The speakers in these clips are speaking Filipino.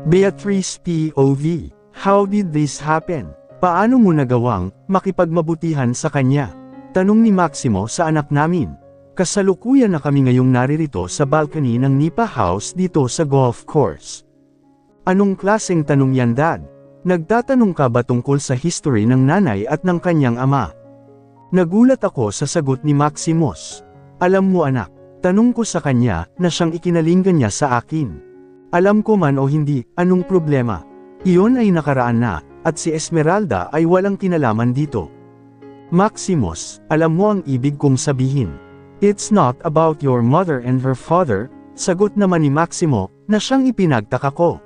Beatrice POV, how did this happen? Paano mo nagawang makipagmabutihan sa kanya? Tanong ni Maximo sa anak namin. Kasalukuyan na kami ngayong naririto sa balcony ng Nipa House dito sa golf course. Anong klaseng tanong yan, Dad? Nagtatanong ka ba tungkol sa history ng nanay at ng kanyang ama? Nagulat ako sa sagot ni Maximos. Alam mo anak, tanong ko sa kanya na siyang ikinalinggan niya sa akin. Alam ko man o hindi, anong problema? Iyon ay nakaraan na, at si Esmeralda ay walang kinalaman dito. Maximos, alam mo ang ibig kong sabihin. It's not about your mother and her father, sagot naman ni Maximo, na siyang ipinagtaka ko.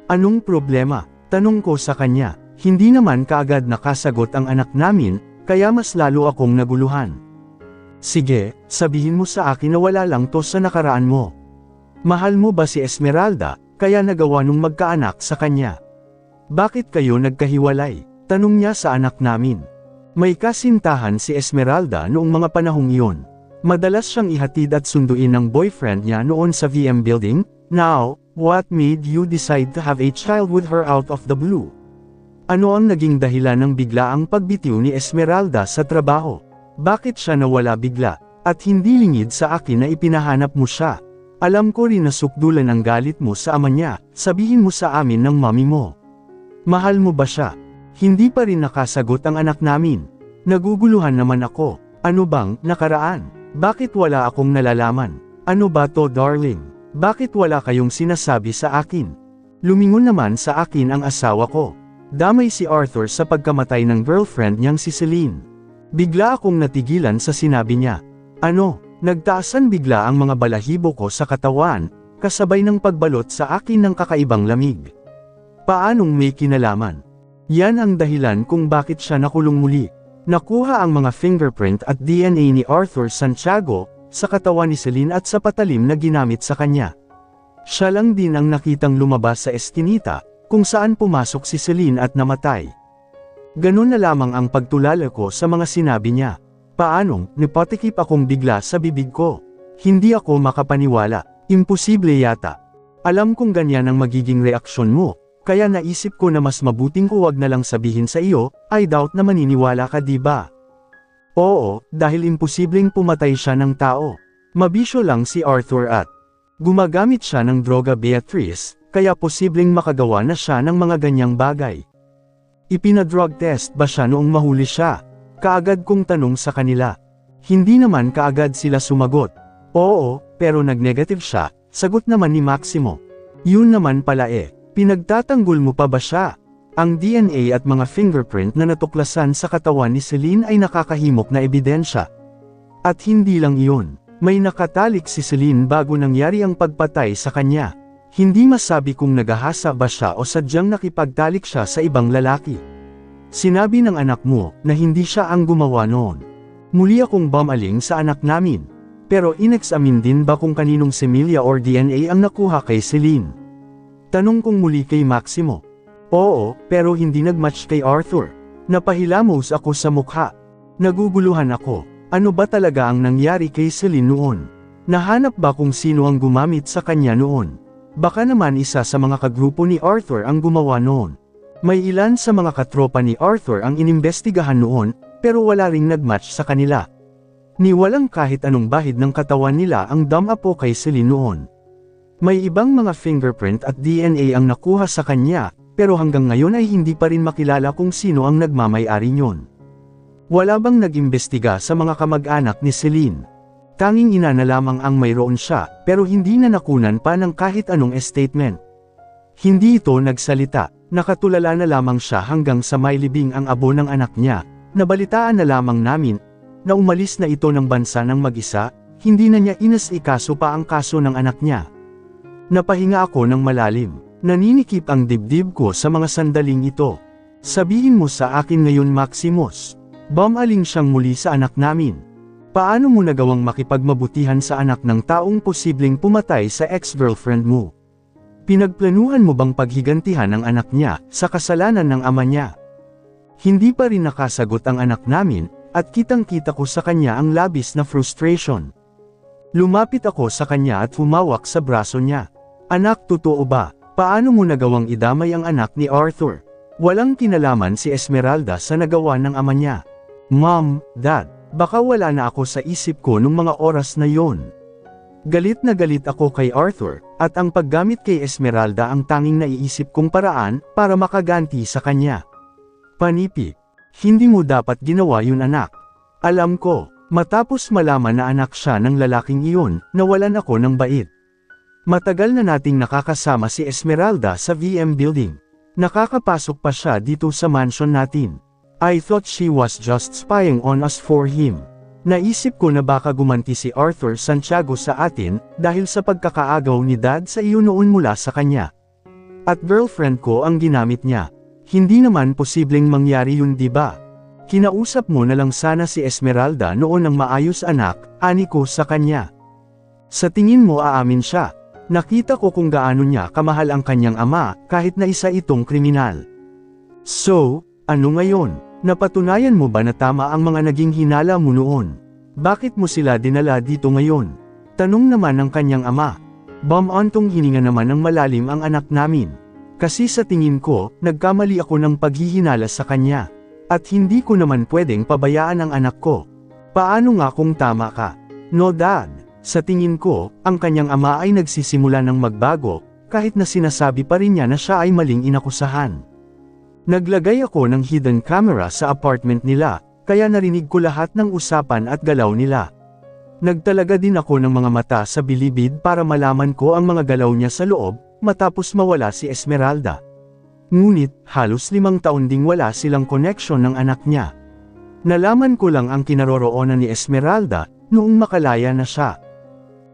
Anong problema? Tanong ko sa kanya. Hindi naman kaagad nakasagot ang anak namin, kaya mas lalo akong naguluhan. Sige, sabihin mo sa akin na wala lang to sa nakaraan mo. Mahal mo ba si Esmeralda, kaya nagawa nung magkaanak sa kanya? Bakit kayo nagkahiwalay? Tanong niya sa anak namin. May kasintahan si Esmeralda noong mga panahong iyon. Madalas siyang ihatid at sunduin ng boyfriend niya noon sa VM building. Now, what made you decide to have a child with her out of the blue? Ano ang naging dahilan ng biglaang pagbitiw ni Esmeralda sa trabaho? Bakit siya nawala bigla, at hindi lingid sa akin na ipinahanap mo siya? Alam ko rin na sukdulan ang galit mo sa ama niya, sabihin mo sa amin ng mami mo. Mahal mo ba siya? Hindi pa rin nakasagot ang anak namin. Naguguluhan naman ako. Ano bang nakaraan? Bakit wala akong nalalaman? Ano ba to, darling? Bakit wala kayong sinasabi sa akin? Lumingon naman sa akin ang asawa ko. Damay si Arthur sa pagkamatay ng girlfriend niyang si Celine. Bigla akong natigilan sa sinabi niya. Ano? Nagtaasan bigla ang mga balahibo ko sa katawan, kasabay ng pagbalot sa akin ng kakaibang lamig. Paanong may kinalaman? Yan ang dahilan kung bakit siya nakulong muli. Nakuha ang mga fingerprint at DNA ni Arthur Santiago, sa katawan ni Celine at sa patalim na ginamit sa kanya. Siya lang din ang nakitang lumabas sa eskinita, kung saan pumasok si Celine at namatay. Ganun na lamang ang pagtulala ko sa mga sinabi niya. Paanong, nipatikip akong bigla sa bibig ko. Hindi ako makapaniwala, imposible yata. Alam kong ganyan ang magiging reaksyon mo. Kaya naisip ko na mas mabuting huwag na lang sabihin sa iyo, I doubt na maniniwala ka, di ba? Oo, dahil imposibleng pumatay siya ng tao. Mabisyo lang si Arthur at gumagamit siya ng droga, Beatrice, kaya posibleng makagawa na siya ng mga ganyang bagay. Ipinadrug test ba siya noong mahuli siya? Kaagad kong tanong sa kanila. Hindi naman kaagad sila sumagot. Oo, pero nag-negative siya, sagot naman ni Maximo. Yun naman pala Pinagtatanggol mo pa ba siya? Ang DNA at mga fingerprint na natuklasan sa katawan ni Celine ay nakakahimok na ebidensya. At hindi lang iyon, may nakatalik si Celine bago nangyari ang pagpatay sa kanya. Hindi masabi kung nagahasa ba siya o sadyang nakipagtalik siya sa ibang lalaki. Sinabi ng anak mo na hindi siya ang gumawa noon. Muli akong bumaling sa anak namin. Pero inexamine din ba kung kaninong semilya or DNA ang nakuha kay Celine? Tanong kong muli kay Maximo. Oo, pero hindi nagmatch kay Arthur. Napahilamos ako sa mukha. Naguguluhan ako. Ano ba talaga ang nangyari kay Celine noon? Nahanap ba kung sino ang gumamit sa kanya noon? Baka naman isa sa mga kagrupo ni Arthur ang gumawa noon. May ilan sa mga katropa ni Arthur ang inimbestigahan noon, pero wala ring nagmatch sa kanila. Ni walang kahit anong bahid ng katawan nila ang damapo kay Celine noon. May ibang mga fingerprint at DNA ang nakuha sa kanya, pero hanggang ngayon ay hindi pa rin makilala kung sino ang nagmamay-ari niyon. Wala bang nag-imbestiga sa mga kamag-anak ni Celine? Tanging ina na lamang ang mayroon siya, pero hindi na nakunan pa ng kahit anong statement. Hindi ito nagsalita, nakatulala na lamang siya hanggang sa may libing ang abo ng anak niya. Nabalitaan na lamang namin, na umalis na ito ng bansa ng mag-isa, hindi na niya inas-ikaso pa ang kaso ng anak niya. Napahinga ako ng malalim. Naninikip ang dibdib ko sa mga sandaling ito. Sabihin mo sa akin ngayon, Maximos. Bumaling siyang muli sa anak namin. Paano mo nagawang makipagmabutihan sa anak ng taong posibleng pumatay sa ex-girlfriend mo? Pinagplanuhan mo bang paghigantihan ang anak niya sa kasalanan ng ama niya? Hindi pa rin nakasagot ang anak namin, at kitang-kita ko sa kanya ang labis na frustration. Lumapit ako sa kanya at humawak sa braso niya. Anak, totoo ba? Paano mo nagawang idamay ang anak ni Arthur? Walang kinalaman si Esmeralda sa nagawa ng ama niya. Mom, Dad, baka wala na ako sa isip ko nung mga oras na yon. Galit na galit ako kay Arthur, at ang paggamit kay Esmeralda ang tanging naiisip kong paraan para makaganti sa kanya. Panipi, hindi mo dapat ginawa yun anak. Alam ko, matapos malaman na anak siya ng lalaking iyon, nawalan ako ng bait. Matagal na nating nakakasama si Esmeralda sa VM building. Nakakapasok pa siya dito sa mansion natin. I thought she was just spying on us for him. Naisip ko na baka gumanti si Arthur Santiago sa atin dahil sa pagkakaagaw ni Dad sa iyo noon mula sa kanya. At girlfriend ko ang ginamit niya. Hindi naman posibleng mangyari yun, di ba? Kinausap mo na lang sana si Esmeralda noon ng maayos anak, ani ko sa kanya. Sa tingin mo aamin siya? Nakita ko kung gaano niya kamahal ang kanyang ama, kahit na isa itong kriminal. So, ano ngayon? Napatunayan mo ba na tama ang mga naging hinala mo noon? Bakit mo sila dinala dito ngayon? Tanong naman ng kanyang ama. Bam-antong hininga naman ng malalim ang anak namin. Kasi sa tingin ko, nagkamali ako ng paghihinala sa kanya. At hindi ko naman pwedeng pabayaan ang anak ko. Paano nga kung tama ka? No, Dad. Sa tingin ko, ang kanyang ama ay nagsisimula ng magbago, kahit na sinasabi pa rin niya na siya ay maling inakusahan. Naglagay ako ng hidden camera sa apartment nila, kaya narinig ko lahat ng usapan at galaw nila. Nagtalaga din ako ng mga mata sa bilibid para malaman ko ang mga galaw niya sa loob, matapos mawala si Esmeralda. Ngunit, halos 5 taon ding wala silang connection ng anak niya. Nalaman ko lang ang kinaroroonan ni Esmeralda, noong makalaya na siya.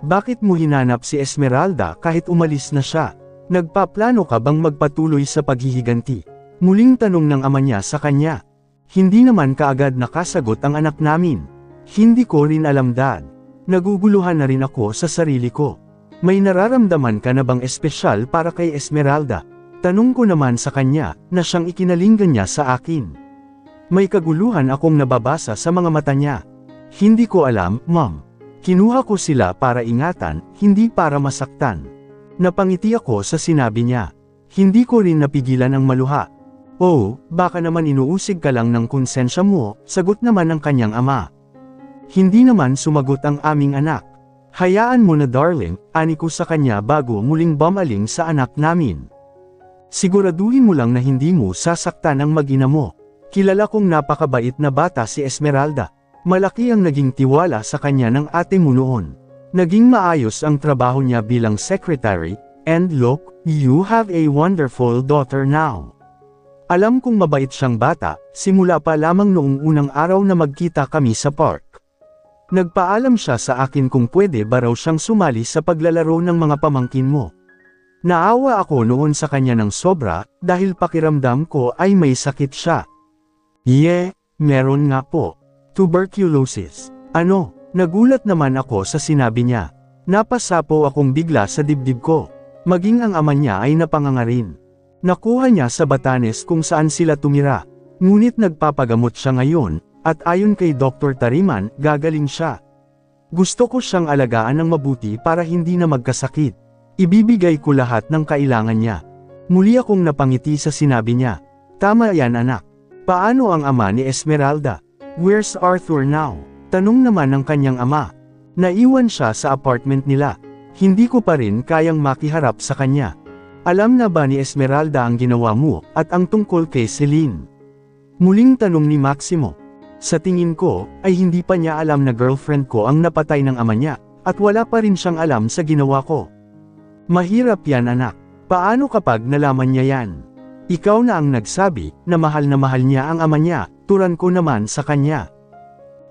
Bakit mo hinanap si Esmeralda kahit umalis na siya? Nagpaplano ka bang magpatuloy sa paghihiganti? Muling tanong ng ama niya sa kanya. Hindi naman kaagad nakasagot ang anak namin. Hindi ko rin alam, Dad. Naguguluhan na rin ako sa sarili ko. May nararamdaman ka na bang espesyal para kay Esmeralda? Tanong ko naman sa kanya, na siyang ikinalinggan niya sa akin. May kaguluhan akong nababasa sa mga mata niya. Hindi ko alam, Mom. Kinuha ko sila para ingatan, hindi para masaktan. Napangiti ako sa sinabi niya. Hindi ko rin napigilan ang maluha. Oh, baka naman inuusig ka lang ng konsensya mo, sagot naman ng kanyang ama. Hindi naman sumagot ang aming anak. Hayaan mo na darling, ani ko sa kanya bago muling bumaling sa anak namin. Siguraduhin mo lang na hindi mo sasaktan ang mag-ina mo. Kilala kong napakabait na bata si Esmeralda. Malaki ang naging tiwala sa kanya ng ate mo noon. Naging maayos ang trabaho niya bilang secretary, and look, you have a wonderful daughter now. Alam kong mabait siyang bata, simula pa lamang noong unang araw na magkita kami sa park. Nagpaalam siya sa akin kung pwede ba raw siyang sumali sa paglalaro ng mga pamangkin mo. Naawa ako noon sa kanya ng sobra, dahil pakiramdam ko ay may sakit siya. Meron nga po. Tuberculosis. Ano? Nagulat naman ako sa sinabi niya. Napasapo akong bigla sa dibdib ko. Maging ang ama niya ay napangangarin. Nakuha niya sa Batanes kung saan sila tumira. Ngunit nagpapagamot siya ngayon, at ayon kay Dr. Tariman, gagaling siya. Gusto ko siyang alagaan ng mabuti para hindi na magkasakit. Ibibigay ko lahat ng kailangan niya. Muli akong napangiti sa sinabi niya. Tama yan anak. Paano ang ama ni Esmeralda? Where's Arthur now? Tanong naman ng kanyang ama. Naiwan siya sa apartment nila. Hindi ko pa rin kayang makiharap sa kanya. Alam na ba ni Esmeralda ang ginawa mo, at ang tungkol kay Celine? Muling tanong ni Maximo. Sa tingin ko, ay hindi pa niya alam na girlfriend ko ang napatay ng ama niya, at wala pa rin siyang alam sa ginawa ko. Mahirap yan anak. Paano kapag nalaman niya yan? Ikaw na ang nagsabi, na mahal niya ang ama niya, turan ko naman sa kanya.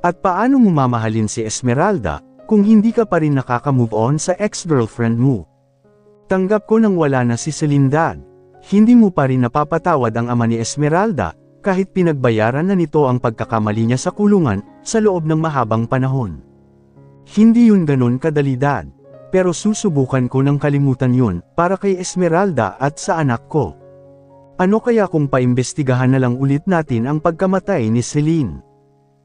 At paano mo mamahalin si Esmeralda, kung hindi ka pa rin nakaka-move on sa ex-girlfriend mo? Tanggap ko nang wala na si Celine, Dad. Hindi mo pa rin napapatawad ang ama ni Esmeralda, kahit pinagbayaran na nito ang pagkakamali niya sa kulungan, sa loob ng mahabang panahon. Hindi yun ganun kadali, Dad. Pero susubukan ko ng kalimutan yun, para kay Esmeralda at sa anak ko. Ano kaya kung paimbestigahan na lang ulit natin ang pagkamatay ni Celine?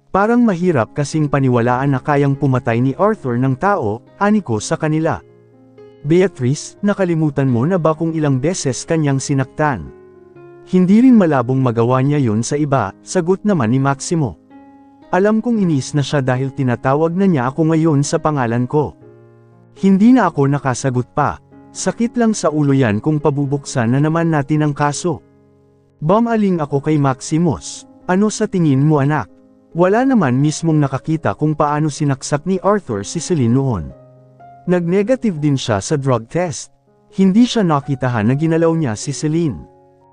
Parang mahirap kasing paniwalaan na kayang pumatay ni Arthur ng tao, ani ko sa kanila. Beatrice, nakalimutan mo na ba kung ilang beses kanyang sinaktan? Hindi rin malabong magawa niya yun sa iba, sagot naman ni Maximo. Alam kong inis na siya dahil tinatawag na niya ako ngayon sa pangalan ko. Hindi na ako nakasagot pa. Sakit lang sa ulo yan kung pabubuksan na naman natin ang kaso. Bumaling ako kay Maximus. Ano sa tingin mo anak? Wala naman mismong nakakita kung paano sinaksak ni Arthur si Celine noon. Nag-negative din siya sa drug test. Hindi siya nakitahan na ginalaw niya si Celine.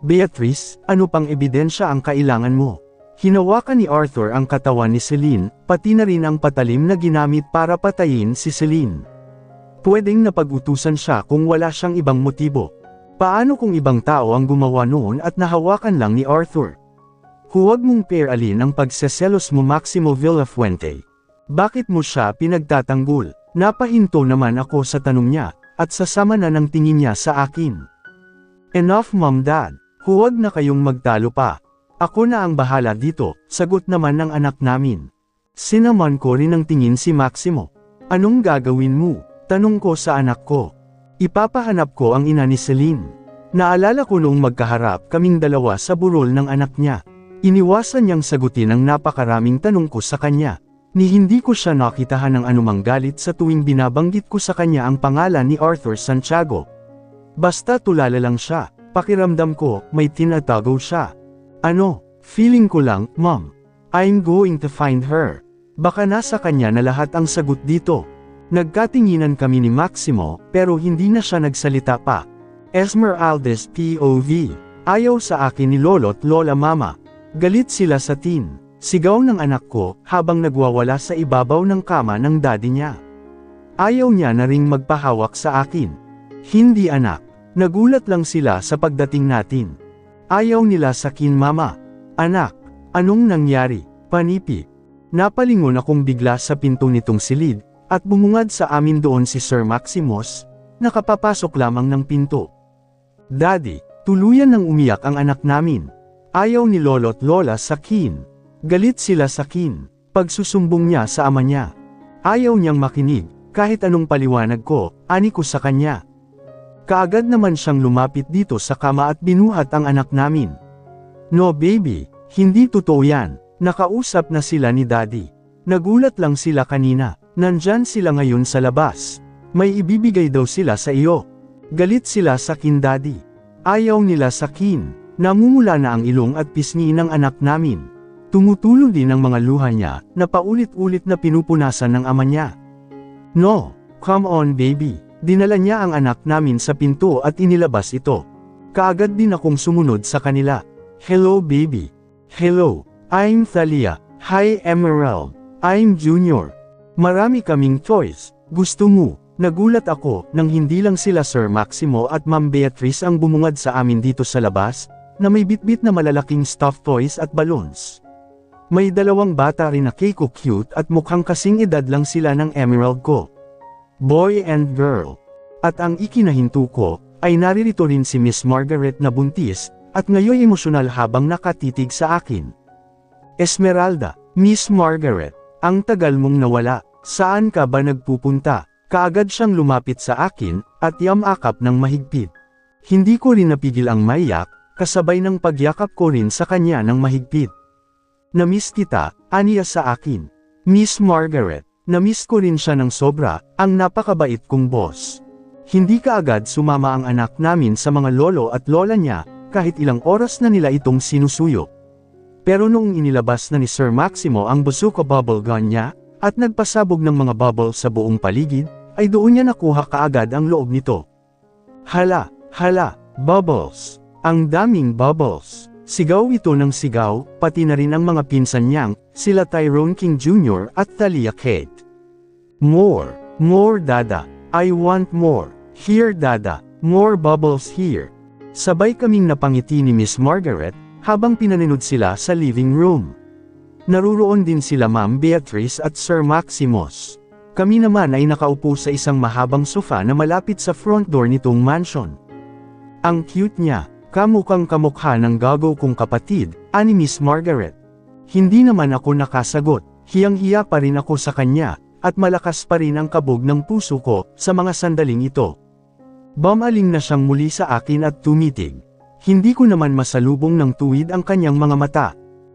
Beatrice, ano pang ebidensya ang kailangan mo? Hinawakan ni Arthur ang katawan ni Celine, pati na rin ang patalim na ginamit para patayin si Celine. Pwedeng napag-utusan siya kung wala siyang ibang motibo. Paano kung ibang tao ang gumawa noon at nahawakan lang ni Arthur? Huwag mong peralin ang pagseselos mo Maximo Villafuente. Bakit mo siya pinagtatanggol? Napahinto naman ako sa tanong niya, at sasama na ng tingin niya sa akin. Enough mom dad, huwag na kayong magtalo pa. Ako na ang bahala dito, sagot naman ng anak namin. Sinaman ko rin ang tingin si Maximo. Anong gagawin mo? Tanong ko sa anak ko. Ipapahanap ko ang ina ni Celine. Naalala ko noong magkaharap kaming dalawa sa burol ng anak niya. Iniwasan niyang sagutin ang napakaraming tanong ko sa kanya. Ni hindi ko siya nakitahan ng anumang galit sa tuwing binabanggit ko sa kanya ang pangalan ni Arthur Santiago. Basta tulala lang siya, pakiramdam ko may tinatago siya. Ano, feeling ko lang, Mom. I'm going to find her. Baka nasa kanya na lahat ang sagot dito. Nagkatinginan kami ni Maximo, pero hindi na siya nagsalita pa. Esmeralda's POV. Ayaw sa akin ni Lolo't Lola Mama. Galit sila sa tin. Sigaw ng anak ko, habang nagwawala sa ibabaw ng kama ng daddy niya. Ayaw niya na ring magpahawak sa akin. Hindi anak. Nagulat lang sila sa pagdating natin. Ayaw nila sa kin mama. Anak, anong nangyari? Panipi. Napalingon akong bigla sa pinto nitong silid, at bumungad sa amin doon si Sir Maximus, nakapapasok lamang ng pinto. Daddy, tuluyan nang umiyak ang anak namin. Ayaw ni Lolo't Lola sa kin. Galit sila sa kin. Pagsusumbong niya sa ama niya. Ayaw niyang makinig, kahit anong paliwanag ko, ani ko sa kanya. Kaagad naman siyang lumapit dito sa kama at binuhat ang anak namin. No baby, hindi totoo yan. Nakausap na sila ni Daddy. Nagulat lang sila kanina. Nandyan sila ngayon sa labas. May ibibigay daw sila sa iyo. Galit sila sa kin Daddy. Ayaw nila sa kin. Namumula na ang ilong at pisngi ng anak namin. Tumutulo din ang mga luha niya, na paulit-ulit na pinupunasan ng ama niya. No, come on baby. Dinala niya ang anak namin sa pinto at inilabas ito. Kaagad din akong sumunod sa kanila. Hello baby. Hello, I'm Thalia. Hi Emerald. I'm Junior. Marami kaming toys. Gusto mo? Nagulat ako nang hindi lang sila Sir Maximo at Ma'am Beatrice ang bumungad sa amin dito sa labas, na may bitbit na malalaking stuffed toys at balloons. May dalawang bata rin na keiko cute at mukhang kasing edad lang sila ng Emerald ko. Boy and girl. At ang ikinahinto ko, ay naririto rin si Miss Margaret na buntis, at ngayon emosyonal habang nakatitig sa akin. Esmeralda, Miss Margaret, ang tagal mong nawala, saan ka ba nagpupunta? Kaagad siyang lumapit sa akin, at yamakap ng mahigpit. Hindi ko rin napigil ang maiyak, kasabay ng pagyakap ko rin sa kanya ng mahigpit. Namiss kita, aniya sa akin. Miss Margaret, namiss ko rin siya ng sobra, ang napakabait kong boss. Hindi kaagad sumama ang anak namin sa mga lolo at lola niya, kahit ilang oras na nila itong sinusuyo. Pero noong inilabas na ni Sir Maximo ang bazooka bubble gun niya, at nagpasabog ng mga bubble sa buong paligid, ay doon niya nakuha kaagad ang loob nito. Hala, bubbles. Ang daming bubbles. Sigaw ito ng sigaw, pati na rin ang mga pinsan niyang, sila Tyrone King Jr. at Thalia Kate. More dada. I want more. Here dada. More bubbles here. Sabay kaming napangiti ni Miss Margaret, habang pinaninod sila sa living room. Naruroon din sila Ma'am Beatrice at Sir Maximus. Kami naman ay nakaupo sa isang mahabang sofa na malapit sa front door nitong mansion. Ang cute niya, kamukhang kamukha ng gago kong kapatid, ani Miss Margaret. Hindi naman ako nakasagot, hiyang-hiya pa rin ako sa kanya, at malakas pa rin ang kabog ng puso ko, sa mga sandaling ito. Bumaling na siyang muli sa akin at tumitig. Hindi ko naman masalubong ng tuwid ang kanyang mga mata.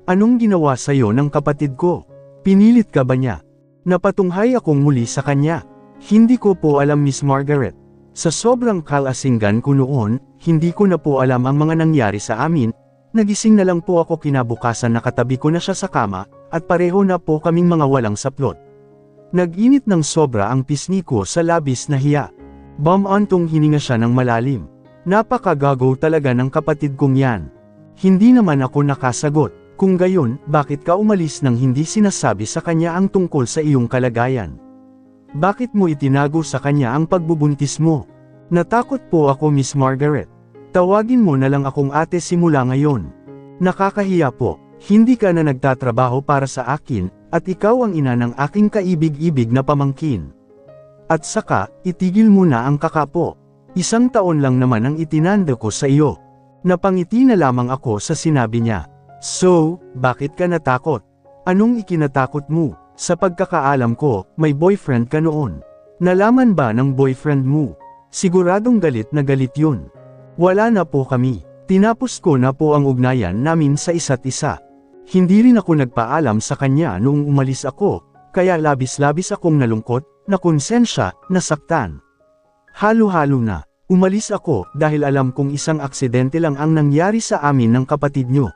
Anong ginawa sa'yo ng kapatid ko? Pinilit ka ba niya? Napatunghay akong muli sa kanya. Hindi ko po alam, Miss Margaret. Sa sobrang kalasinggan ko noon, hindi ko na po alam ang mga nangyari sa amin. Nagising na lang po ako kinabukasan, nakatabi ko na siya sa kama, at pareho na po kaming mga walang saplot. Nag-init ng sobra ang pisngi ko sa labis na hiya. Bumantong hininga siya ng malalim. Napakagago talaga ng kapatid kong yan. Hindi naman ako nakasagot. Kung gayon, bakit ka umalis nang hindi sinasabi sa kanya ang tungkol sa iyong kalagayan? Bakit mo itinago sa kanya ang pagbubuntis mo? Natakot po ako, Miss Margaret. Tawagin mo na lang akong ate simula ngayon. Nakakahiya po, hindi ka na nagtatrabaho para sa akin, at ikaw ang ina ng aking kaibig-ibig na pamangkin. At saka, itigil mo na ang kakapo. 1 taon lang naman ang itinanda ko sa iyo. Napangiti na lamang ako sa sinabi niya. So, bakit ka natakot? Anong ikinatakot mo? Sa pagkakaalam ko, may boyfriend ka noon. Nalaman ba ng boyfriend mo? Siguradong galit na galit yun. Wala na po kami. Tinapos ko na po ang ugnayan namin sa isa't isa. Hindi rin ako nagpaalam sa kanya noong umalis ako, kaya labis-labis akong nalungkot, nakonsensya, nasaktan. Halo-halo na. Umalis ako dahil alam kong isang aksidente lang ang nangyari sa amin ng kapatid nyo.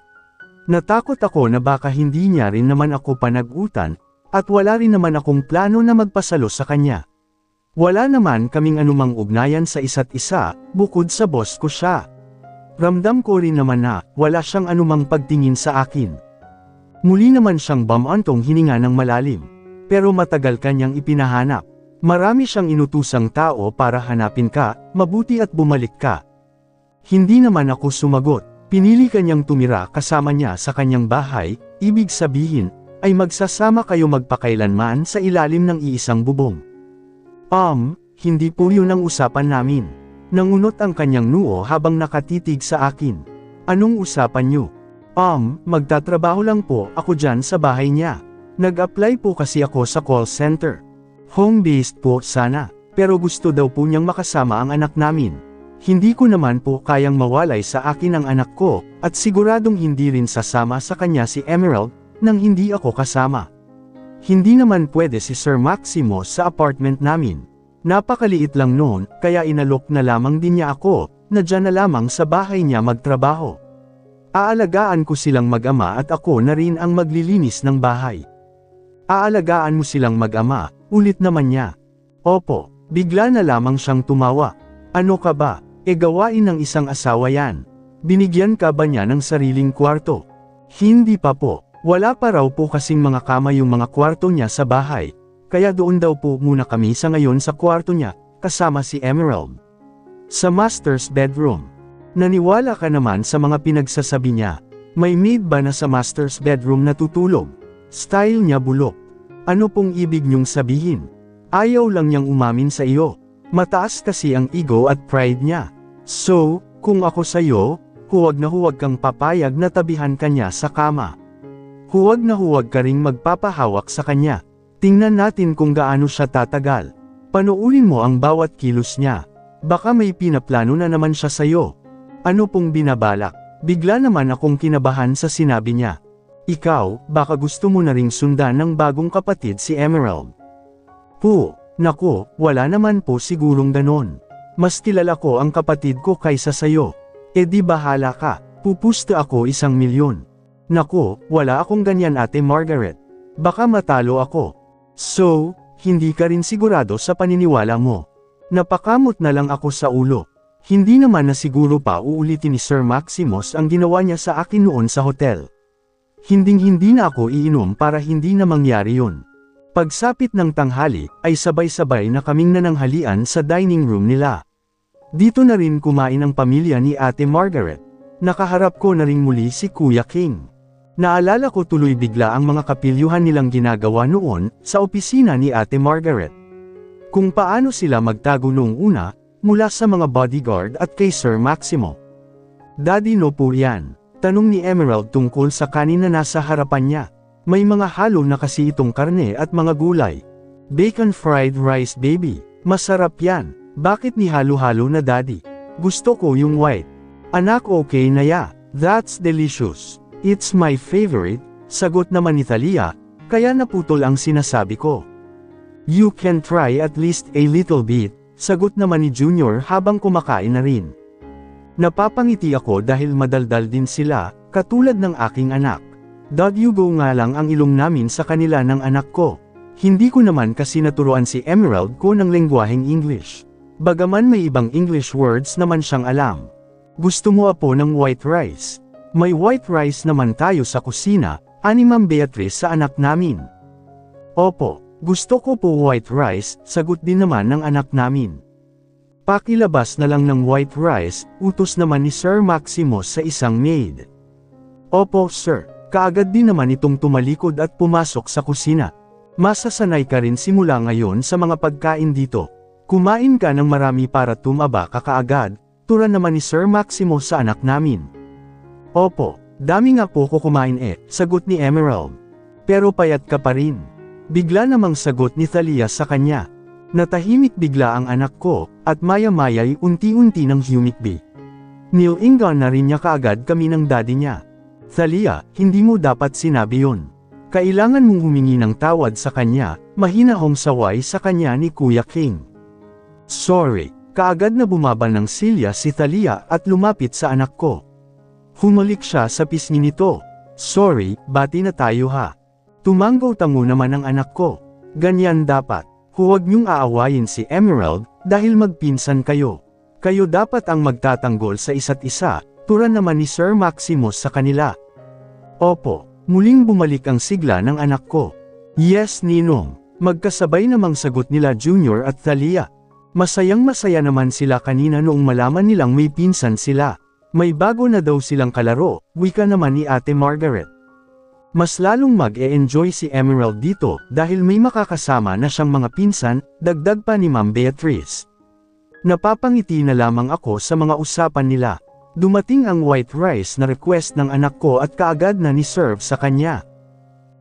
Natakot ako na baka hindi niya rin naman ako panagutan, at wala rin naman akong plano na magpasalo sa kanya. Wala naman kaming anumang ugnayan sa isa't isa, bukod sa boss ko siya. Ramdam ko rin naman na wala siyang anumang pagtingin sa akin. Muli naman siyang bumantong hininga ng malalim. Pero matagal kanyang ipinahanap. Marami siyang inutusang tao para hanapin ka, mabuti at bumalik ka. Hindi naman ako sumagot. Pinili kanyang tumira kasama niya sa kanyang bahay, ibig sabihin, ay magsasama kayo magpakailanman sa ilalim ng iisang bubong. Hindi po yun ang usapan namin. Nangunot ang kanyang noo habang nakatitig sa akin. Anong usapan niyo? Magtatrabaho lang po ako dyan sa bahay niya. Nag-apply po kasi ako sa call center. Home-based po sana, pero gusto daw po niyang makasama ang anak namin. Hindi ko naman po kayang mawalay sa akin ang anak ko, at siguradong hindi rin sasama sa kanya si Emerald, nang hindi ako kasama. Hindi naman pwede si Sir Maximo sa apartment namin. Napakaliit lang noon, kaya inalok na lamang din niya ako, na dyan na lamang sa bahay niya magtrabaho. Aalagaan ko silang mag-ama at ako na rin ang maglilinis ng bahay. Aalagaan mo silang mag-ama, ulit naman niya. Opo, bigla na lamang siyang tumawa. Ano ka ba? Gawain ng isang asawa yan. Binigyan ka ba niya ng sariling kwarto? Hindi pa po. Wala pa raw po kasing mga kama yung mga kwarto niya sa bahay. Kaya doon daw po muna kami sa ngayon sa kwarto niya, kasama si Emerald. Sa master's bedroom. Naniwala ka naman sa mga pinagsasabi niya. May maid ba na sa master's bedroom natutulog? Style niya bulok. Ano pong ibig niyong sabihin? Ayaw lang niyang umamin sa iyo. Mataas kasi ang ego at pride niya. So, kung ako sa'yo, huwag na huwag kang papayag na tabihan kanya sa kama. Huwag na huwag ka ring magpapahawak sa kanya. Tingnan natin kung gaano siya tatagal. Panuulin mo ang bawat kilos niya. Baka may pinaplano na naman siya sa'yo. Ano pong binabalak? Bigla naman akong kinabahan sa sinabi niya. Ikaw, baka gusto mo na ring sundan ng bagong kapatid si Emerald. Naku, wala naman po sigurong ganon. Mas kilala ko ang kapatid ko kaysa sayo. Di bahala ka, pupusta ako 1 milyon. Naku, wala akong ganyan, Ate Margaret. Baka matalo ako. So, hindi ka rin sigurado sa paniniwala mo. Napakamot na lang ako sa ulo. Hindi naman na siguro pa uulitin ni Sir Maximus ang ginawa niya sa akin noon sa hotel. Hinding-hindi na ako iinom para hindi na mangyari yun. Pagsapit ng tanghali, ay sabay-sabay na kaming nananghalian sa dining room nila. Dito na rin kumain ang pamilya ni Ate Margaret. Nakaharap ko na rin muli si Kuya King. Naalala ko tuloy bigla ang mga kapilyuhan nilang ginagawa noon, sa opisina ni Ate Margaret. Kung paano sila magtago noong una, mula sa mga bodyguard at kay Sir Maximo. Daddy, no po yan? Tanong ni Emerald tungkol sa kanin na nasa harapan niya. May mga halo na kasi itong karne at mga gulay. Bacon fried rice, baby. Masarap yan. Bakit ni halo-halo na daddy? Gusto ko yung white. Anak okay na ya, that's delicious. It's my favorite, sagot naman ni Thalia, kaya naputol ang sinasabi ko. You can try at least a little bit, sagot naman ni Junior habang kumakain na rin. Napapangiti ako dahil madaldal din sila, katulad ng aking anak. Dadyugo nga lang ang ilong namin sa kanila ng anak ko. Hindi ko naman kasi naturuan si Emerald ko ng lengguaheng English. Bagaman may ibang English words naman siyang alam. Gusto mo apo ng white rice? May white rice naman tayo sa kusina, ani Ma'am Beatrice sa anak namin. Opo, gusto ko po white rice, sagot din naman ng anak namin. Pakilabas na lang ng white rice, utos naman ni Sir Maximus sa isang maid. Opo sir, kaagad din naman itong tumalikod at pumasok sa kusina. Masasanay ka rin simula ngayon sa mga pagkain dito. Kumain ka ng marami para tumaba ka kaagad, tura naman ni Sir Maximus sa anak namin. Opo, dami nga po ko kumain sagot ni Emerald. Pero payat ka pa rin. Bigla namang sagot ni Thalia sa kanya. Natahimik bigla ang anak ko, at maya-maya'y unti-unti ng humikbi. Nilingan na rin niya kaagad kami ng daddy niya. Thalia, hindi mo dapat sinabi yun. Kailangan mong humingi ng tawad sa kanya, mahinahong saway sa kanya ni Kuya King. Sorry, kaagad na bumaba ng silya si Thalia at lumapit sa anak ko. Humalik siya sa pisngi nito. Sorry, bati na tayo ha. Tumanggaw-tango naman ang anak ko. Ganyan dapat. Huwag niyong aawayin si Emerald, dahil magpinsan kayo. Kayo dapat ang magtatanggol sa isa't isa, tura naman ni Sir Maximus sa kanila. Opo, muling bumalik ang sigla ng anak ko. Yes Ninong, magkasabay namang sagot nila Junior at Thalia. Masayang-masaya naman sila kanina noong malaman nilang may pinsan sila. May bago na daw silang kalaro, wika naman ni Ate Margaret. Mas lalong mag-e-enjoy si Emerald dito dahil may makakasama na siyang mga pinsan, dagdag pa ni Ma'am Beatrice. Napapangiti na lamang ako sa mga usapan nila. Dumating ang white rice na request ng anak ko at kaagad na ni-serve sa kanya.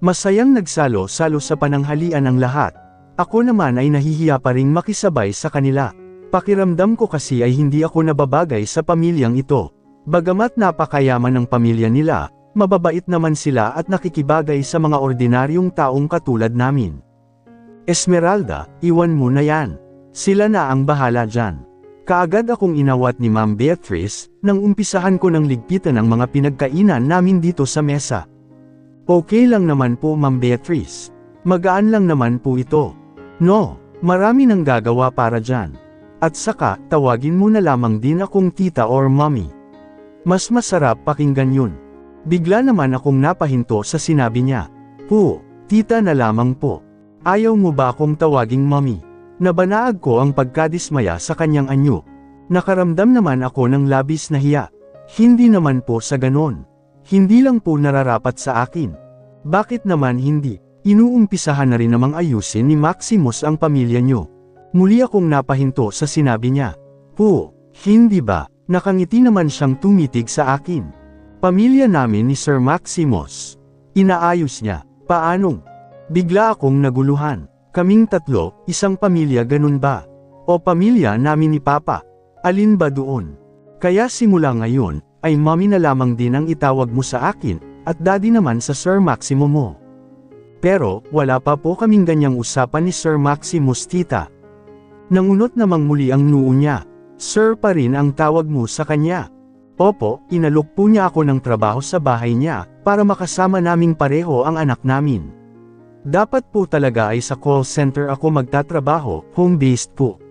Masayang nagsalo-salo sa pananghalian ang lahat. Ako naman ay nahihiya pa ring makisabay sa kanila. Pakiramdam ko kasi ay hindi ako nababagay sa pamilyang ito. Bagamat napakayaman ng pamilya nila, mababait naman sila at nakikibagay sa mga ordinaryong taong katulad namin. Esmeralda, iwan mo na yan. Sila na ang bahala dyan. Kaagad akong inawat ni Ma'am Beatrice, nang umpisahan ko ng ligpitan ang mga pinagkainan namin dito sa mesa. Okay lang naman po Ma'am Beatrice. Magaan lang naman po ito. No, marami nang gagawa para dyan. At saka, tawagin mo na lamang din akong tita or mommy. Mas masarap pakinggan yun. Bigla naman akong napahinto sa sinabi niya. Po, tita na lamang po. Ayaw mo ba akong tawaging mommy? Nabanaag ko ang pagkadismaya sa kanyang anyo. Nakaramdam naman ako ng labis na hiya. Hindi naman po sa ganon. Hindi lang po nararapat sa akin. Bakit naman hindi? Inuumpisahan na rin namang ayusin ni Maximus ang pamilya niyo. Muli akong napahinto sa sinabi niya. Po, hindi ba? Nakangiti naman siyang tumitig sa akin. Pamilya namin ni Sir Maximus. Inaayos niya. Paanong? Bigla akong naguluhan. Kaming tatlo, isang pamilya ganun ba? O pamilya namin ni Papa? Alin ba doon? Kaya simula ngayon, ay mommy na lamang din ang itawag mo sa akin, at daddy naman sa Sir Maximo mo. Pero, wala pa po kaming ganyang usapan ni Sir Maximus tita. Nangunot namang muli ang noo niya. Sir pa rin ang tawag mo sa kanya. Opo, inalok po niya ako ng trabaho sa bahay niya, para makasama naming pareho ang anak namin. Dapat po talaga ay sa call center ako magtatrabaho, home-based po.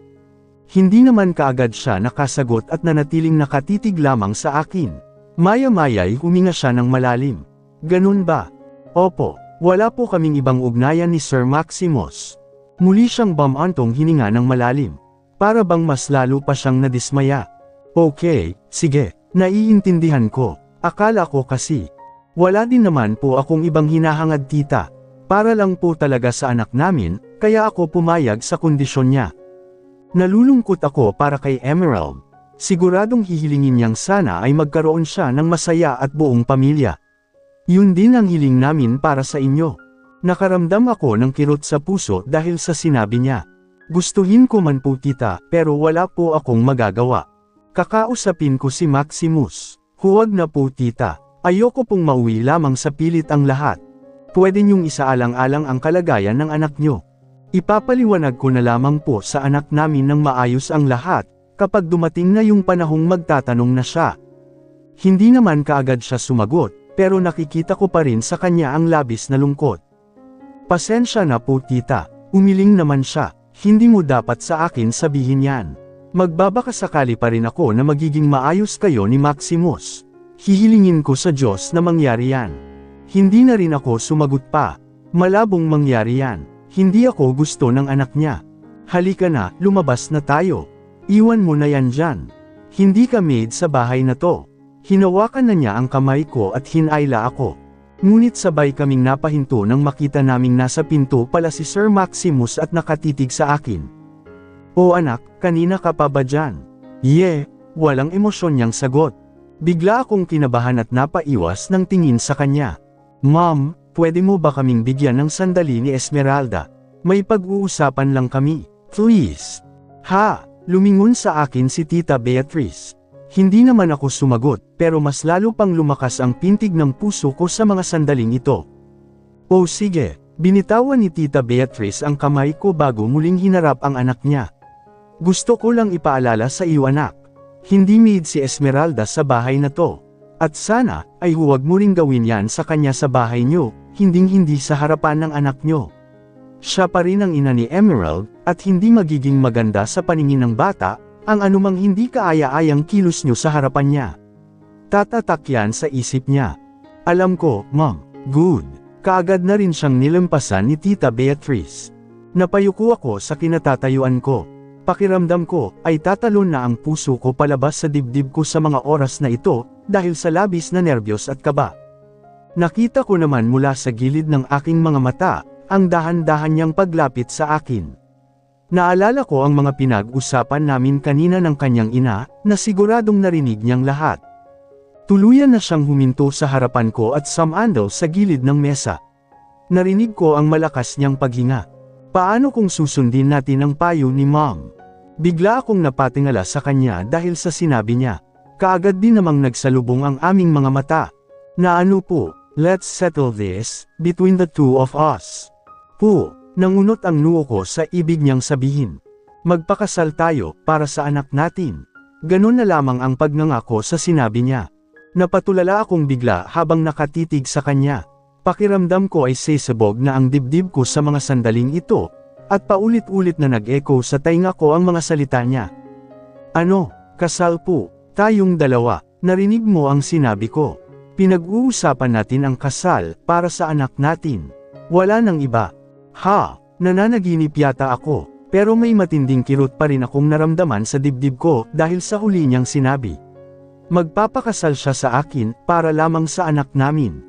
Hindi naman kaagad siya nakasagot at nanatiling nakatitig lamang sa akin. Maya-maya'y huminga siya ng malalim. Ganun ba? Opo, wala po kaming ibang ugnayan ni Sir Maximus. Muli siyang bumantong hininga ng malalim. Para bang mas lalo pa siyang nadismaya. Okay, sige, naiintindihan ko. Akala ko kasi. Wala din naman po akong ibang hinahangad tita. Para lang po talaga sa anak namin, kaya ako pumayag sa kondisyon niya. Nalulungkot ako para kay Emerald. Siguradong hihilingin niyang sana ay magkaroon siya ng masaya at buong pamilya. Yun din ang hiling namin para sa inyo. Nakaramdam ako ng kirot sa puso dahil sa sinabi niya. Gustuhin ko man po tita, pero wala po akong magagawa. Kakausapin ko si Maximus. Huwag na po tita. Ayoko pong mauwi lamang sa pilit ang lahat. Pwede niyong isaalang-alang ang kalagayan ng anak niyo. Ipapaliwanag ko na lamang po sa anak namin ng maayos ang lahat, kapag dumating na yung panahong magtatanong na siya. Hindi naman kaagad siya sumagot, pero nakikita ko pa rin sa kanya ang labis na lungkot. Pasensya na po tita, umiling naman siya, hindi mo dapat sa akin sabihin yan. Magbabakasakali pa rin ako na magiging maayos kayo ni Maximus. Hihilingin ko sa Diyos na mangyari yan. Hindi na rin ako sumagot pa. Malabong mangyari yan. Hindi ako gusto ng anak niya. Halika na, lumabas na tayo. Iwan mo na yan dyan. Hindi ka maid sa bahay na to. Hinawakan na niya ang kamay ko at hinayla ako. Ngunit sabay kaming napahinto nang makita naming nasa pinto pala si Sir Maximus at nakatitig sa akin. O anak, kanina ka pa ba dyan? Walang emosyon niyang sagot. Bigla akong kinabahan at napaiwas ng tingin sa kanya. Ma'am, pwede mo ba kaming bigyan ng sandali ni Esmeralda? May pag-uusapan lang kami. Please. Lumingon sa akin si Tita Beatrice. Hindi naman ako sumagot, pero mas lalo pang lumakas ang pintig ng puso ko sa mga sandaling ito. O sige, binitawan ni Tita Beatrice ang kamay ko bago muling hinarap ang anak niya. Gusto ko lang ipaalala sa iyo anak. Hindi maid si Esmeralda sa bahay na to. At sana, ay huwag mo ring gawin yan sa kanya sa bahay nyo, hinding-hindi sa harapan ng anak nyo. Siya pa rin ang ina ni Emerald, at hindi magiging maganda sa paningin ng bata, ang anumang hindi kaaya-ayang kilos nyo sa harapan niya. Tatatak yan sa isip niya. Alam ko, ma'am, good. Kaagad na rin siyang nilampasan ni Tita Beatrice. Napayuko ako sa kinatatayuan ko. Pakiramdam ko, ay tatalon na ang puso ko palabas sa dibdib ko sa mga oras na ito, dahil sa labis na nerbiyos at kaba. Nakita ko naman mula sa gilid ng aking mga mata, ang dahan-dahan niyang paglapit sa akin. Naalala ko ang mga pinag-usapan namin kanina ng kanyang ina, na siguradong narinig niyang lahat. Tuluyan na siyang huminto sa harapan ko at sumandal sa gilid ng mesa. Narinig ko ang malakas niyang paghinga. Paano kung susundin natin ang payo ni Mom? Bigla akong napatingala sa kanya dahil sa sinabi niya. Kaagad din namang nagsalubong ang aming mga mata. Na ano po, let's settle this, between the two of us. Po, nangunot ang noo ko sa ibig niyang sabihin. Magpakasal tayo, para sa anak natin. Ganon na lamang ang pagnangako sa sinabi niya. Napatulala akong bigla habang nakatitig sa kanya. Pakiramdam ko ay sesabog na ang dibdib ko sa mga sandaling ito, at paulit-ulit na nag-echo sa tainga ko ang mga salita niya. Ano, kasal po, tayong dalawa, narinig mo ang sinabi ko. Pinag-uusapan natin ang kasal, para sa anak natin. Wala nang iba. Nananaginip yata ako, pero may matinding kirot pa rin akong naramdaman sa dibdib ko dahil sa huli niyang sinabi. Magpapakasal siya sa akin, para lamang sa anak namin.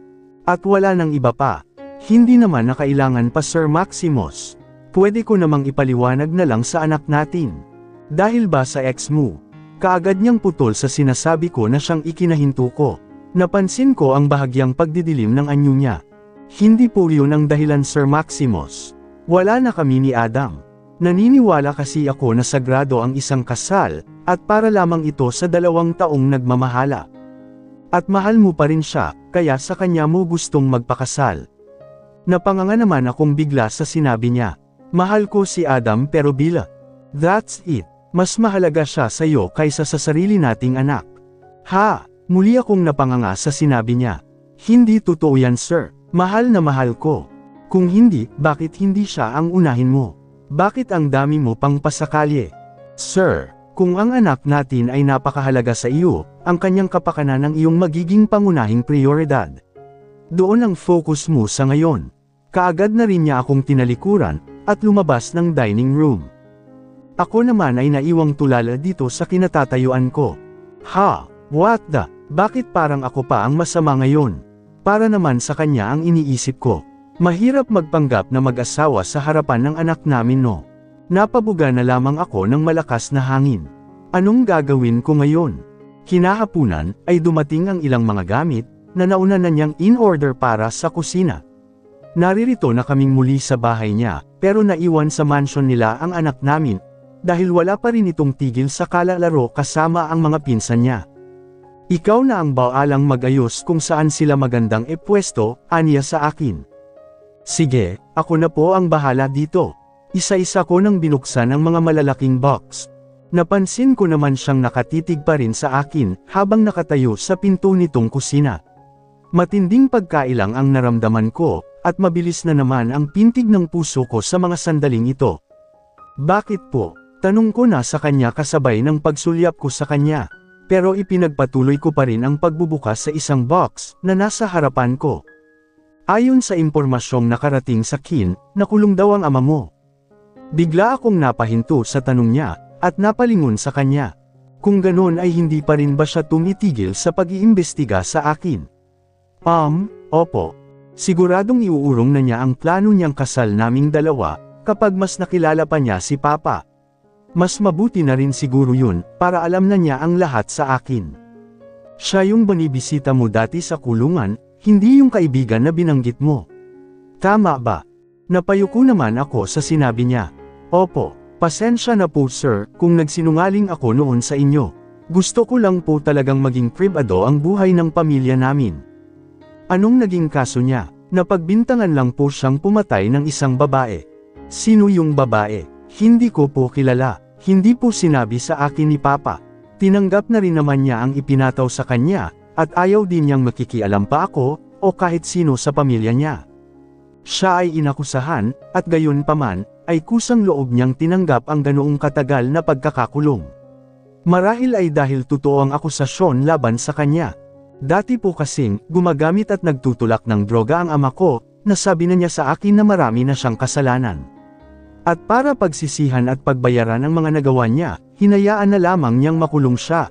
At wala nang iba pa. Hindi naman na kailangan pa Sir Maximus. Pwede ko namang ipaliwanag na lang sa anak natin. Dahil ba sa ex mo? Kaagad niyang putol sa sinasabi ko na siyang ikinahinto ko. Napansin ko ang bahagyang pagdidilim ng anyo niya. Hindi po yun ang dahilan Sir Maximus. Wala na kami ni Adam. Naniniwala kasi ako na sagrado ang isang kasal, at para lamang ito sa 2 taong nagmamahala. At mahal mo pa rin siya, kaya sa kanya mo gustong magpakasal. Napanganga naman akong bigla sa sinabi niya. Mahal ko si Adam pero Bila. That's it. Mas mahalaga siya sa iyo kaysa sa sarili nating anak. Muli akong napanganga sa sinabi niya. Hindi totoo yan sir. Mahal na mahal ko. Kung hindi, bakit hindi siya ang unahin mo? Bakit ang dami mo pang pasakalye? Sir, kung ang anak natin ay napakahalaga sa iyo, ang kanyang kapakanan ang iyong magiging pangunahing prioridad. Doon ang focus mo sa ngayon. Kaagad na rin niya akong tinalikuran, at lumabas ng dining room. Ako naman ay naiwang tulala dito sa kinatatayuan ko. What the? Bakit parang ako pa ang masama ngayon? Para naman sa kanya ang iniisip ko. Mahirap magpanggap na mag-asawa sa harapan ng anak namin no. Napabuga na lamang ako ng malakas na hangin. Anong gagawin ko ngayon? Kinahapunan, ay dumating ang ilang mga gamit, na nauna na niyang in-order para sa kusina. Naririto na kaming muli sa bahay niya, pero naiwan sa mansion nila ang anak namin, dahil wala pa rin itong tigil sa kalalaro kasama ang mga pinsan niya. Ikaw na ang baalang mag-ayos kung saan sila magandang ipwesto, aniya sa akin. Sige, ako na po ang bahala dito. Isa-isa ko nang binuksan ang mga malalaking box. Napansin ko naman siyang nakatitig pa rin sa akin, habang nakatayo sa pinto nitong kusina. Matinding pagkailang ang naramdaman ko, at mabilis na naman ang pintig ng puso ko sa mga sandaling ito. Bakit po? Tanong ko na sa kanya kasabay ng pagsulyap ko sa kanya. Pero ipinagpatuloy ko pa rin ang pagbubukas sa isang box na nasa harapan ko. Ayon sa impormasyong nakarating sa akin, nakulong daw ang ama mo. Bigla akong napahinto sa tanong niya, at napalingon sa kanya. Kung ganon ay hindi pa rin ba siya tumitigil sa pag-iimbestiga sa akin? Opo. Siguradong iuurong na niya ang plano niyang kasal naming dalawa, kapag mas nakilala pa niya si Papa. Mas mabuti na rin siguro yun, para alam na niya ang lahat sa akin. Siya yung banibisita mo dati sa kulungan, hindi yung kaibigan na binanggit mo. Tama ba? Napayuko naman ako sa sinabi niya. Opo, pasensya na po sir, kung nagsinungaling ako noon sa inyo. Gusto ko lang po talagang maging pribado ang buhay ng pamilya namin. Anong naging kaso niya? Napagbintangan lang po siyang pumatay ng isang babae. Sino yung babae? Hindi ko po kilala. Hindi po sinabi sa akin ni Papa. Tinanggap na rin naman niya ang ipinataw sa kanya, at ayaw din niyang makikialam pa ako, o kahit sino sa pamilya niya. Siya ay inakusahan, at gayon paman, ay kusang loob niyang tinanggap ang ganoong katagal na pagkakakulong. Marahil ay dahil totoo ang akusasyon laban sa kanya. Dati po kasing, gumagamit at nagtutulak ng droga ang ama ko, nasabi na niya sa akin na marami na siyang kasalanan. At para pagsisihan at pagbayaran ang mga nagawa niya, hinayaan na lamang niyang makulong siya.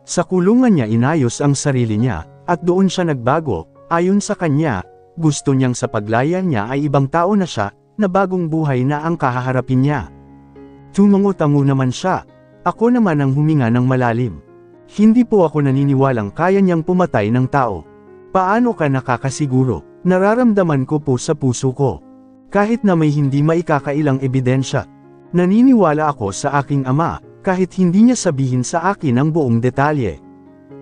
Sa kulungan niya inayos ang sarili niya, at doon siya nagbago. Ayon sa kanya, gusto niyang sa paglaya niya ay ibang tao na siya, na bagong buhay na ang kahaharapin niya. Tumango-tango naman siya. Ako naman ang huminga ng malalim. Hindi po ako naniniwalang kaya niyang pumatay ng tao. Paano ka nakakasiguro? Nararamdaman ko po sa puso ko. Kahit na may hindi maikakailang ebidensya. Naniniwala ako sa aking ama, kahit hindi niya sabihin sa akin ang buong detalye.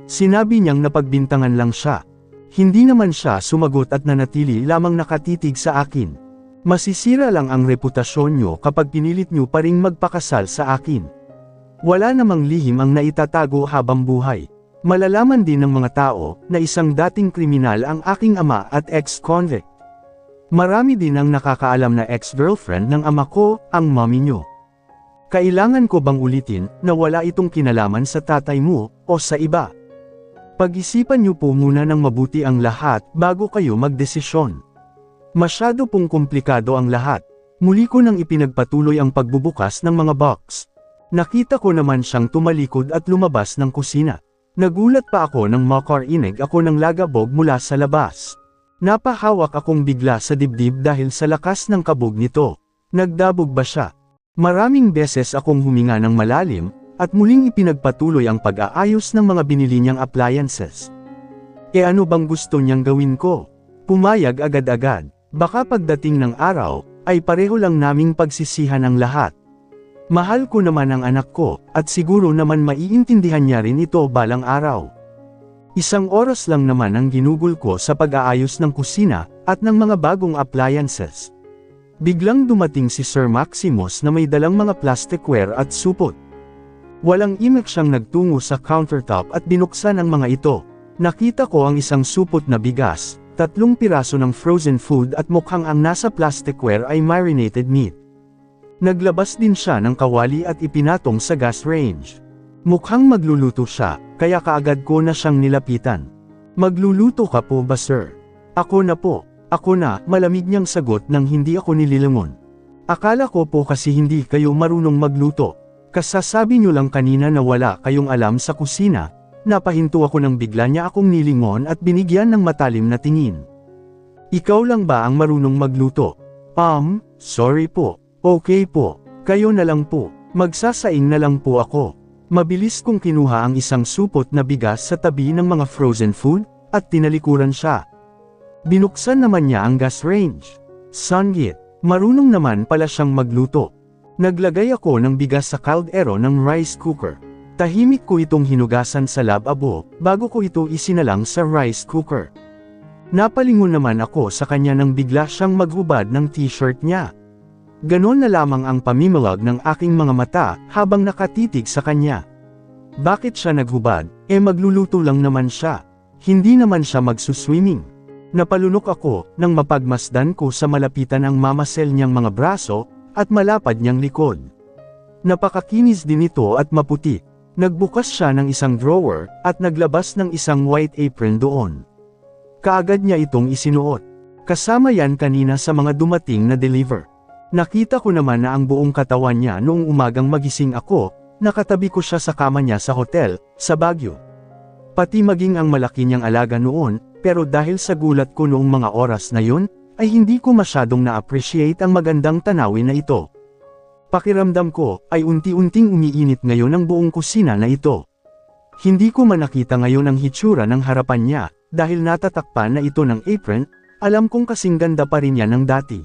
Sinabi niyang napagbintangan lang siya. Hindi naman siya sumagot at nanatili lamang nakatitig sa akin. Masisira lang ang reputasyon niyo kapag pinilit niyo pa ring magpakasal sa akin. Wala namang lihim ang naitatago habang buhay. Malalaman din ng mga tao na isang dating kriminal ang aking ama at ex-convict. Marami din ang nakakaalam na ex-girlfriend ng ama ko, ang mommy niyo. Kailangan ko bang ulitin na wala itong kinalaman sa tatay mo o sa iba? Pag-isipan niyo po muna ng mabuti ang lahat bago kayo magdesisyon. Masyado pong komplikado ang lahat. Muli ko nang ipinagpatuloy ang pagbubukas ng mga box. Nakita ko naman siyang tumalikod at lumabas ng kusina. Nagulat pa ako nang makarinig ako ng lagabog mula sa labas. Napahawak akong bigla sa dibdib dahil sa lakas ng kabog nito. Nagdabog ba siya? Maraming beses akong huminga ng malalim, at muling ipinagpatuloy ang pag-aayos ng mga binili niyang appliances. Ano bang gusto niyang gawin ko? Pumayag agad-agad. Baka pagdating ng araw, ay pareho lang naming pagsisihan ang lahat. Mahal ko naman ang anak ko, at siguro naman maiintindihan niya rin ito balang araw. Isang oras lang naman ang ginugol ko sa pag-aayos ng kusina, at ng mga bagong appliances. Biglang dumating si Sir Maximus na may dalang mga plasticware at supot. Walang imek siyang nagtungo sa countertop at binuksan ang mga ito. Nakita ko ang isang supot na bigas, 3 piraso ng frozen food at mukhang ang nasa plasticware ay marinated meat. Naglabas din siya ng kawali at ipinatong sa gas range. Mukhang magluluto siya, kaya kaagad ko na siyang nilapitan. Magluluto ka po ba sir? Ako na po. Ako na, malamig niyang sagot nang hindi ako nililingon. Akala ko po kasi hindi kayo marunong magluto. Kasasabi niyo lang kanina na wala kayong alam sa kusina. Napahinto ako nang bigla niya akong nilingon at binigyan ng matalim na tingin. Ikaw lang ba ang marunong magluto? Sorry po. Okay po, kayo na lang po, magsasaing na lang po ako. Mabilis kong kinuha ang isang supot na bigas sa tabi ng mga frozen food, at tinalikuran siya. Binuksan naman niya ang gas range. Sanggit, marunong naman pala siyang magluto. Naglagay ako ng bigas sa kaldero ng rice cooker. Tahimik ko itong hinugasan sa lababo, bago ko ito isinalang sa rice cooker. Napalingon naman ako sa kanya nang bigla siyang maghubad ng t-shirt niya. Ganon na lamang ang pamimalag ng aking mga mata habang nakatitig sa kanya. Bakit siya naghubad? Magluluto lang naman siya. Hindi naman siya magsuswimming. Napalunok ako nang mapagmasdan ko sa malapitan ang mamasel niyang mga braso at malapad niyang likod. Napakakinis din ito at maputi. Nagbukas siya ng isang drawer at naglabas ng isang white apron doon. Kaagad niya itong isinuot. Kasama yan kanina sa mga dumating na deliver. Nakita ko naman na ang buong katawan niya noong umagang magising ako, nakatabi ko siya sa kama niya sa hotel, sa Baguio. Pati maging ang malaki niyang alaga noon, pero dahil sa gulat ko noong mga oras na yun, ay hindi ko masyadong na-appreciate ang magandang tanawin na ito. Pakiramdam ko, ay unti-unting umiinit ngayon ang buong kusina na ito. Hindi ko man nakita ngayon ang hitsura ng harapan niya, dahil natatakpan na ito ng apron, alam kong kasing ganda pa rin yan ng dati.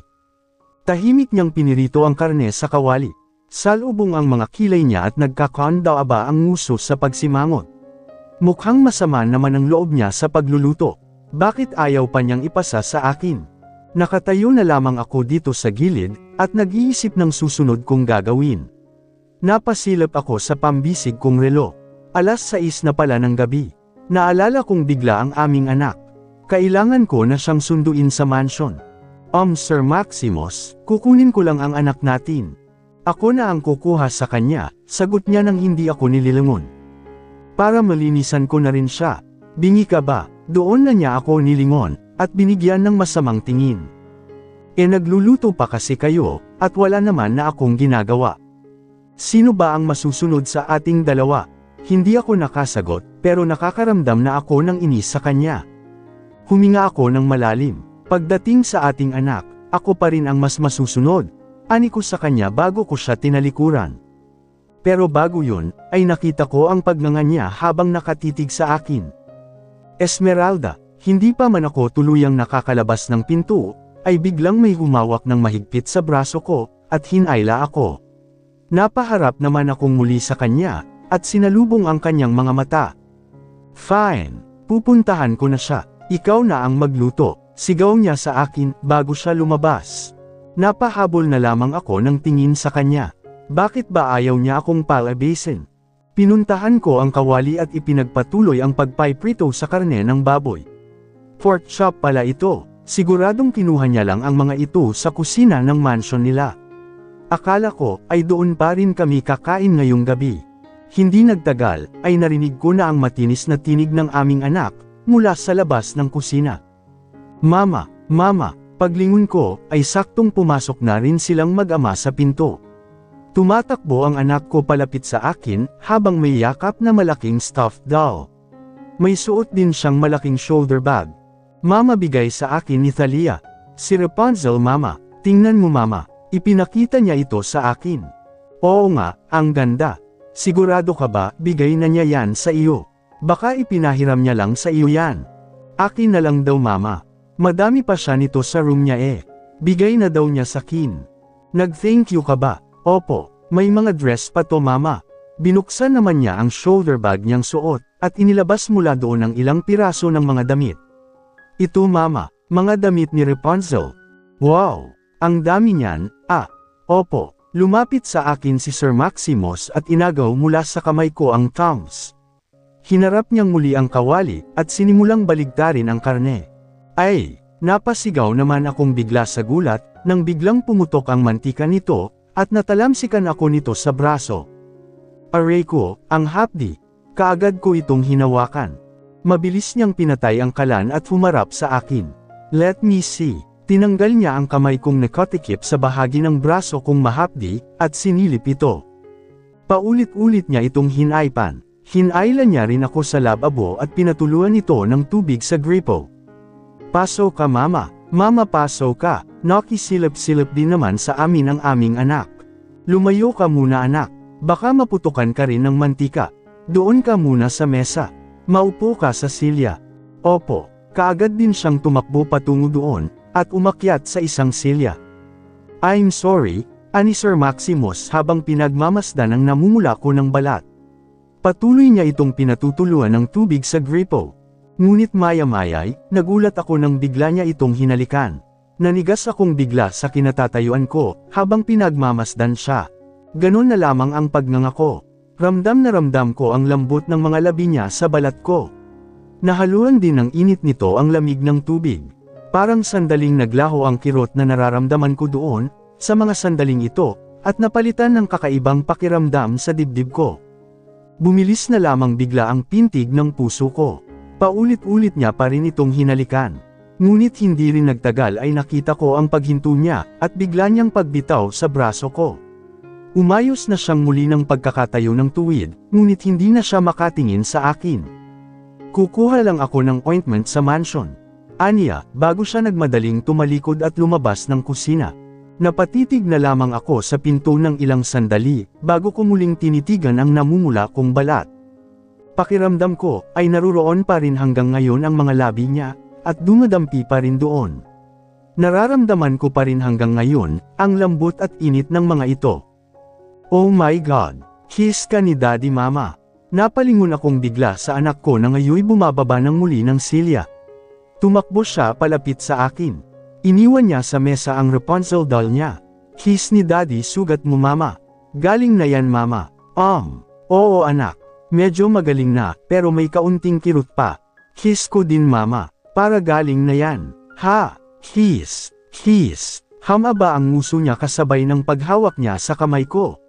Tahimik niyang pinirito ang karne sa kawali. Salubong ang mga kilay niya at nagkakanda-aba ang nguso sa pagsimangot. Mukhang masama naman ang loob niya sa pagluluto. Bakit ayaw pa niyang ipasa sa akin? Nakatayo na lamang ako dito sa gilid, at nag-iisip ng susunod kong gagawin. Napasilip ako sa pambisig kong relo. 6:00 na pala ng gabi. Naalala kong bigla ang aming anak. Kailangan ko na siyang sunduin sa mansion. Sir Maximus, kukunin ko lang ang anak natin. Ako na ang kukuha sa kanya, sagot niya nang hindi ako nililingon. Para malinisan ko na rin siya. Bingi ka ba? Doon na niya ako nilingon, at binigyan ng masamang tingin. Nagluluto pa kasi kayo, at wala naman na akong ginagawa. Sino ba ang masusunod sa ating dalawa? Hindi ako nakasagot, pero nakakaramdam na ako ng inis sa kanya. Huminga ako ng malalim. Pagdating sa ating anak, ako pa rin ang mas masusunod. Ani ko sa kanya bago ko siya tinalikuran. Pero bago yun, ay nakita ko ang pagnganga niya habang nakatitig sa akin. Esmeralda, hindi pa man ako tuluyang nakakalabas ng pinto, ay biglang may humawak ng mahigpit sa braso ko, at hinayla ako. Napaharap naman akong muli sa kanya, at sinalubong ang kanyang mga mata. Fine, pupuntahan ko na siya, ikaw na ang magluto, sigaw niya sa akin bago siya lumabas. Napahabol na lamang ako ng tingin sa kanya. Bakit ba ayaw niya akong palabasin? Pinuntahan ko ang kawali at ipinagpatuloy ang pagpaiprito sa karne ng baboy. Pork chop pala ito, siguradong kinuha niya lang ang mga ito sa kusina ng mansion nila. Akala ko ay doon pa rin kami kakain ngayong gabi. Hindi nagtagal, ay narinig ko na ang matinis na tinig ng aming anak, mula sa labas ng kusina. Mama, mama, paglingon ko, ay saktong pumasok na rin silang mag-ama sa pinto. Tumatakbo ang anak ko palapit sa akin, habang may yakap na malaking stuffed doll. May suot din siyang malaking shoulder bag. Mama, bigay sa akin ni Thalia. Si Rapunzel, mama, tingnan mo mama, ipinakita niya ito sa akin. Oo nga, ang ganda. Sigurado ka ba, bigay na niya yan sa iyo? Baka ipinahiram niya lang sa iyo yan. Akin na lang daw mama. Madami pa siya nito sa room niya Bigay na daw niya sa akin. Nag-thank you ka ba? Opo, may mga dress pa to mama. Binuksan naman niya ang shoulder bag niyang suot, at inilabas mula doon ang ilang piraso ng mga damit. Ito mama, mga damit ni Rapunzel. Wow, ang dami niyan, opo. Lumapit sa akin si Sir Maximus at inagaw mula sa kamay ko ang tongs. Hinarap niyang muli ang kawali, at sinimulang baligtarin ang karne. Ay, napasigaw naman akong bigla sa gulat, nang biglang pumutok ang mantika nito, at natalamsikan ako nito sa braso. Aray ko, ang hapdi. Kaagad ko itong hinawakan. Mabilis niyang pinatay ang kalan at humarap sa akin. Let me see. Tinanggal niya ang kamay kong nakatikip sa bahagi ng braso kong mahapdi, at sinilip ito. Paulit-ulit niya itong hinaypan. Hinayla niya rin ako sa lababo at pinatuluan ito ng tubig sa gripo. Paso ka mama, mama paso ka, nakisilip-silip din naman sa amin ang aming anak. Lumayo ka muna anak, baka maputukan ka rin ng mantika. Doon ka muna sa mesa. Maupo ka sa silya. Opo, Kaagad din siyang tumakbo patungo doon, at umakyat sa isang silya. "I'm sorry," ani Sir Maximus habang pinagmamasdan ang namumula ko ng balat. Patuloy niya itong pinatutuluan ng tubig sa gripo. Ngunit maya-maya'y, nagulat ako nang bigla niya itong hinalikan. Nanigas akong bigla sa kinatatayuan ko, habang pinagmamasdan siya. Ganon na lamang ang pagngangako. Ramdam na ramdam ko ang lambot ng mga labi niya sa balat ko. Nahaluan din ng init nito ang lamig ng tubig. Parang sandaling naglaho ang kirot na nararamdaman ko doon, sa mga sandaling ito, at napalitan ng kakaibang pakiramdam sa dibdib ko. Bumilis na lamang bigla ang pintig ng puso ko. Paulit-ulit niya pa rin itong hinalikan. Ngunit hindi rin nagtagal ay nakita ko ang paghinto niya, at bigla niyang pagbitaw sa braso ko. Umayos na siyang muli ng pagkakatayo ng tuwid, ngunit hindi na siya makatingin sa akin. "Kukuha lang ako ng ointment sa mansion," aniya, bago siya nagmadaling tumalikod at lumabas ng kusina. Napatitig na lamang ako sa pinto ng ilang sandali, bago ko muling tinitigan ang namumula kong balat. Pakiramdam ko, ay naruroon pa rin hanggang ngayon ang mga labi niya, at dumadampi pa rin doon. Nararamdaman ko pa rin hanggang ngayon, ang lambot at init ng mga ito. "Oh my God! Kiss ka ni Daddy Mama." Napalingon akong bigla sa anak ko na ngayoy bumababa ng muli ng silya. Tumakbo siya palapit sa akin. Iniwan niya sa mesa ang Rapunzel doll niya. "Kiss ni Daddy, sugat mo Mama." "Galing na yan Mama." Oo anak. Medyo magaling na, pero may kaunting kirot pa." "Kiss ko din Mama. Para galing na yan." "Ha? Kiss. Kiss." Hamaba ang nguso niya kasabay ng paghawak niya sa kamay ko.